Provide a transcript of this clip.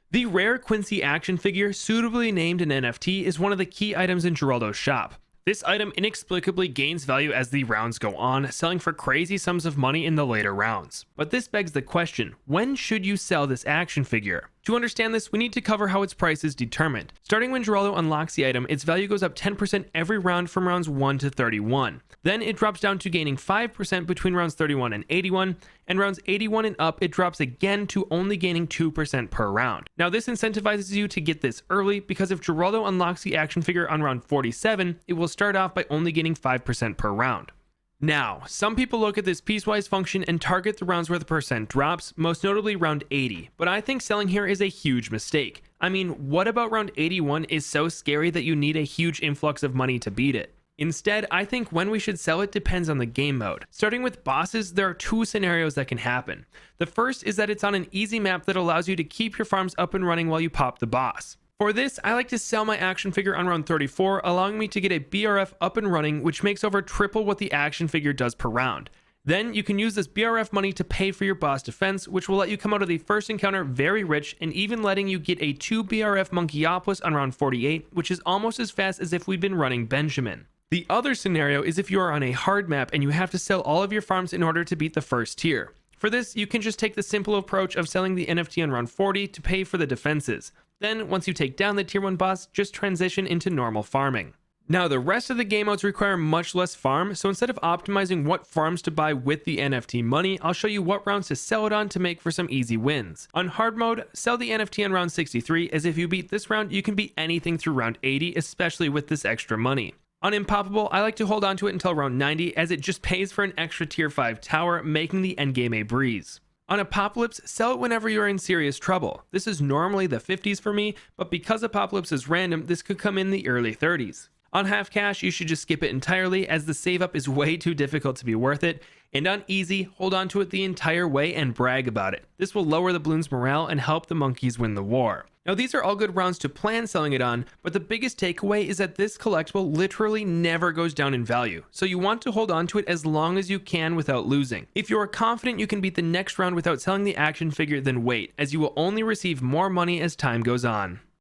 The Rare Quincy Action Figure, suitably named an NFT, is one of the key items in Geraldo's shop. This item inexplicably gains value as the rounds go on, selling for crazy sums of money in the later rounds. But this begs the question, when should you sell this action figure? To understand this, we need to cover how its price is determined. Starting when Geraldo unlocks the item, its value goes up 10% every round from rounds 1 to 31. Then it drops down to gaining 5% between rounds 31 and 81, and rounds 81 and up it drops again to only gaining 2% per round. Now this incentivizes you to get this early, because if Geraldo unlocks the action figure on round 47, it will start off by only gaining 5% per round. Now, some people look at this piecewise function and target the rounds where the percent drops, most notably round 80, but I think selling here is a huge mistake. I mean, what about round 81 is so scary that you need a huge influx of money to beat it? Instead, I think when we should sell it depends on the game mode. Starting with bosses, there are two scenarios that can happen. The first is that it's on an easy map that allows you to keep your farms up and running while you pop the boss. For this, I like to sell my action figure on round 34, allowing me to get a BRF up and running, which makes over triple what the action figure does per round. Then you can use this BRF money to pay for your boss defense, which will let you come out of the first encounter very rich, and even letting you get a 2 BRF Monkeyopolis on round 48, which is almost as fast as if we'd been running Benjamin. The other scenario is if you are on a hard map and you have to sell all of your farms in order to beat the first tier. For this, you can just take the simple approach of selling the NFT on round 40 to pay for the defenses. Then, once you take down the tier 1 boss, just transition into normal farming. Now, the rest of the game modes require much less farm, so instead of optimizing what farms to buy with the NFT money, I'll show you what rounds to sell it on to make for some easy wins. On hard mode, sell the NFT on round 63, as if you beat this round, you can beat anything through round 80, especially with this extra money. On Impoppable, I like to hold on to it until round 90, as it just pays for an extra tier 5 tower, making the endgame a breeze. On Apocalypse, sell it whenever you're in serious trouble. This is normally the 50s for me, but because Apocalypse is random, this could come in the early 30s. On half cash, you should just skip it entirely, as the save up is way too difficult to be worth it. And on easy, hold on to it the entire way and brag about it. This will lower the Bloons' morale and help the monkeys win the war. Now these are all good rounds to plan selling it on, but the biggest takeaway is that this collectible literally never goes down in value, so you want to hold on to it as long as you can without losing. If you are confident you can beat the next round without selling the action figure, then wait, as you will only receive more money as time goes on.